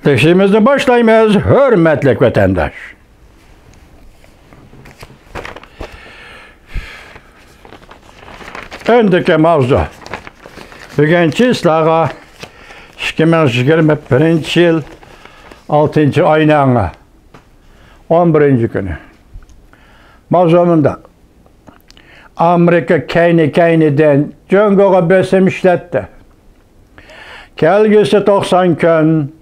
Teşhimizni başlayımız, hürmetlik vatandaş. Öndeki mavzu. Bugünkü islaha 2021 yıl 6. ayının 11. günü. Mavzumunda Amerika keyniden Congo'ya besim işletti. Kelgisi 90 gün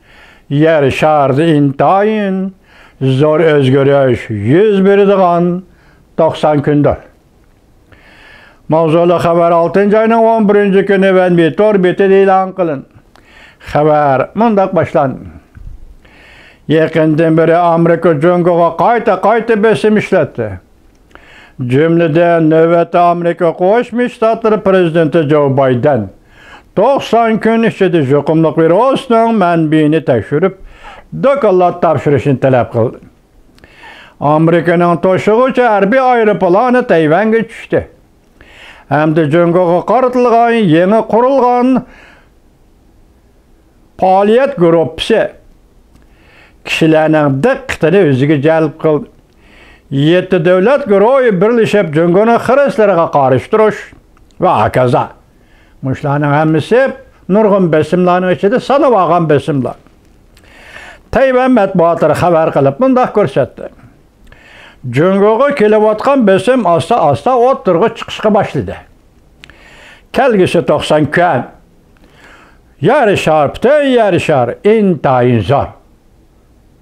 yer şardı intayin zor özgürüş 101 90 gündür. Mavzulu haber 6. ayının 11. günü ben bir torbeti ilan kılın. Haber mundak başlandı. Yakından beri Amerika Congo'ya kayta besim işletti. Cümleden nöbeti Amerika Koşmuş Ştatları Prezidenti Joe Biden 90 gün içinde jokumluk bir olsun mənbiyini tekşürüp dokallat tapşırışını talep kıldı. Amerika'nın toşuğucu harbi aeroplanı Tayvan'a düştü. Hem de Congo'ya qaratılgan, yeni kurulgan faaliyet grupsi kişilerinin diqqətini özüge celp kıldı. 7 devlet güroyu birleşip Congo'nun xrisleriga qarıştırış ve akaza. Muşlarının hemmisi nurgun besimlarının içinde sanıp ağan besimler. Tayvan matbuatları haber kılıp bundak görsetti. Congo'ga kelevatkan besim asta oturgu çıkışka başladı. Kelgisi 90 gün. Yarı şarptı, yarı şar. İntayin zor.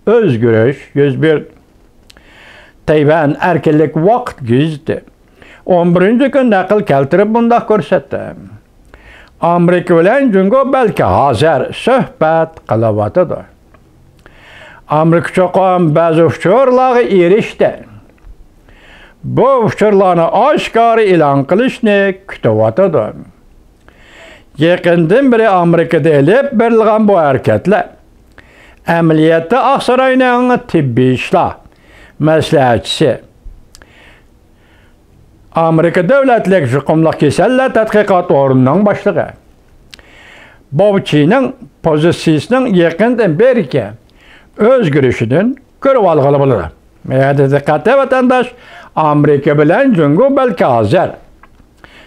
Özgürüş 101. Tayvan erkelik vakt gizdi. 11. gün nakıl keltirip bundak görsetti. Amerika bilen Congo belki hazır söhbet kılavatıdır. Amerika çoğun bazı uçurları erişti. Bu uçurlarını aşkarı ilan kılışını kütüvatıdır. Yakından beri Amerika'da elip verilgen bu hareketler Emniyeti Aksaray'ın tibbi işler məsləhətçisi Amerika Devletlik Jukumluk Keseller Tədqiqat Orununun başlığı Bobçinin pozisyasının yakından beri öz görüşünün görüp algılı bulur. Meyada dikkatli vatandaş Amerika bilen Congo belki hazır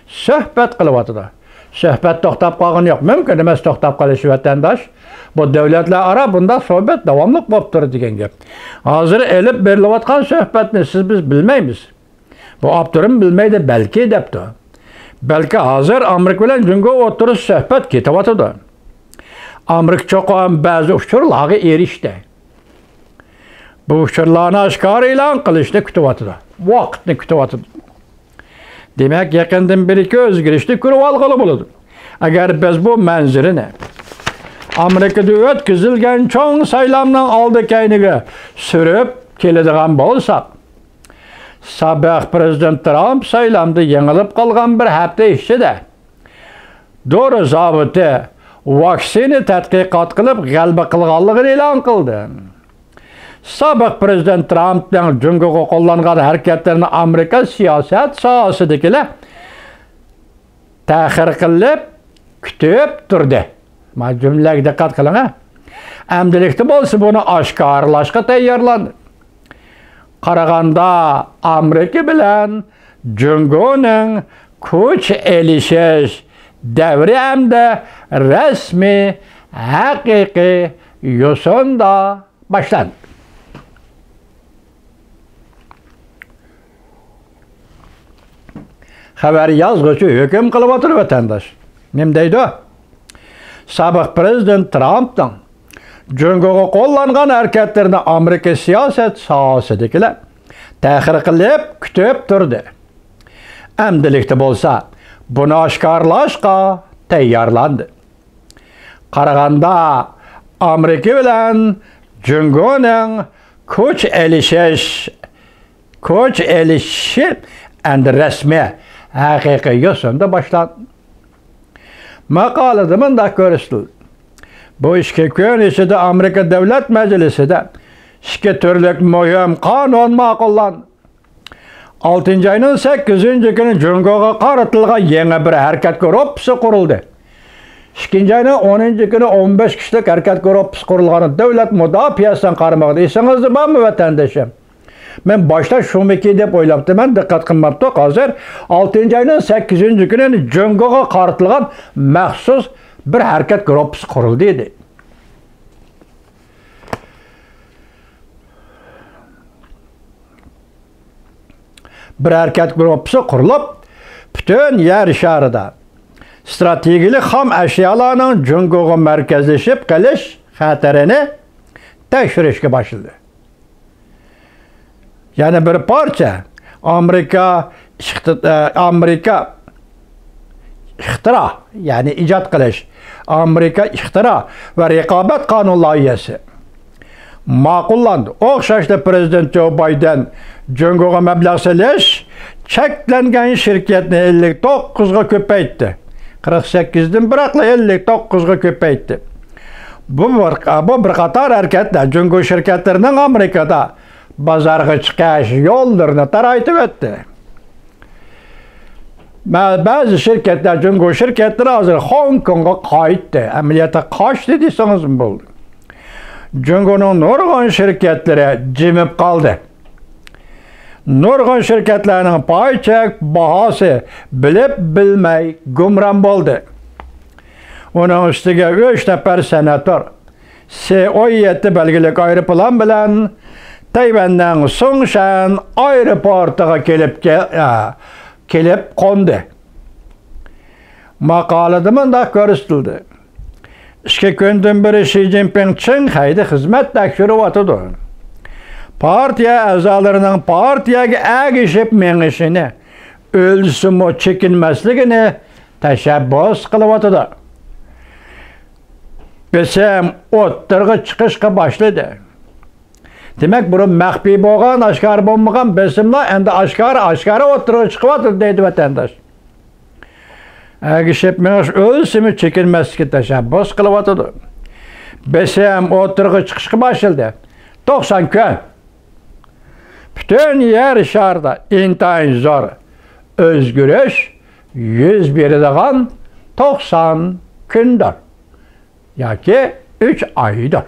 söhbet kılıvatıdır. Söhbet toxtab qalğın yok. Mümkün emas toxtab qalışı vatandaş. Bu devletler ara bunda sohbet davamlıq boptur degen gep. Hazır elip berilatkan söhbetini siz biz bilmeymiz. Bu Abdur'un bilmeydi belki depti. Belki hazır Amerika bilen Congo oturuş söhbet kitabatıdır. Amerika çoğun bazı uçurlağı erişti. Bu uçurlağını aşkar ilan kılışını kütübatıdır. Vaktini kütübatıdır. Demek yakından bir-iki özgürüşlü kurup algılı buludur. Eğer biz bu menzirini Amerika'da ötküzülgen çoğun saylamdan aldı kayniga sürüp kelediğen bolsak, sabah Prezident Trump saylamda yenilip kalgan bir hafta içinde doğru zabıtı vaksini tədqiqat kılıp galba kılganlığını ilan kıldı. Sabah Prezident Trump'dan Congo'ga kullangan hareketlerini Amerika siyaset sahasıdakiler tahir kılıp kütüp durdu. Ma cümleye dikkat kılın ha. Emdilikte bolsa bunu aşkarlaşka tayarlandı. Karaganda Amerika bilen Congo'nun kuch elişeş devri emde resmi, hakiki yosunda başlandı. Haber yazgıcı hüküm kılıvatır vatandaş. Nemdeydi o? Sabah Prezident Trump'dan Congo'ga kullangan hareketlerini Amerika siyaset sahasıdakiler tahir kılıp kütüp durdu. Emdilikte bolsa bunu aşkarlaşka tayarlandı. Karaganda Amerika bilen Congo'nun kuch elişi resmi hakiki yosunda başlandı. Makalada mındak görüştü. Bu işki gün içinde Amerika Devlet Meclisi'de iki türlük mühim kanun makullandı. 6. ayının 8. günü Congo'ga qaratılgan yeni bir hareket grupsi kuruldu. İkinci ayının 10. günü 15 kişilik hareket grubu kurulğanı devlet müdafiəsindən qarmaqda. Esiniz var mı vatandaşım? Ben başta şumiki dep oylaptım. Ben dikkat qılmaptıq. Hazır 6. ayının 8. günü Cüngoğa qartılğan məxsus bir hareket grubu kuruldu idi. Bir hareket grubu kurulup bütün yer şarida stratejilik ham eşyalarının Cüngoğa merkezleşip qelish xatarini tekshirishga başladı. Yani bir parça Amerika ixtira, yani icat qilish, Amerika ixtira ve rekabet kanun loyihasi ma'qullandı. O'xshashda Prezident Joe Biden Cüngoğa mablag' selish cheklangan shirkatni 59'ga ko'paytdi. 48'den bırakla 59'ga ko'paytdi. Bu bir qator hareketler Cüngo şirketlerinin Amerika'da bozorga chiqish yo'llarini taraytib o'tdi. Bazı şirketler, Cüngo şirketleri hazır Hong Kong'a qaytdi. Ameliyata qaçtı desangiz bo'ldi. Cüngo'nun nurg'un şirketleri jimib qaldi. Nurg'un şirketlerinin payçek bahası bilip bilmey gumran bo'ldi. Onun üstüge 3 nefer senatör C-17 belgilik aeroplan bilen Tayvan'dan Songshan aeroportuga kelip kondu. Makalada mındak görüstüldü. 2 gündün biri Xi Jinping Çinhay'da hizmet tekşürüvatıdı. Partiya azalarının partiyaga agishib mengishini, o'lsimi chekinmasligini tashabbus qilyotdi. Bilsam, o'ttirg'i chiqishga boshladi. Demak, burun maxfiy bo'lgan, oshkor bo'lmagan bilsimlar, endi oshkora o'ttirg'i chiqyapti deydi vatandosh. Agishib mengish o'lsimi chekinmaslikka tashabbus qilyotdi. Bilsam, o'ttirg'i chiqishga boshladi. 90 kun. Bütün yer şarda intayin zor özgürüş 100 beradigan 90 gündür. Yoki 3 oydir.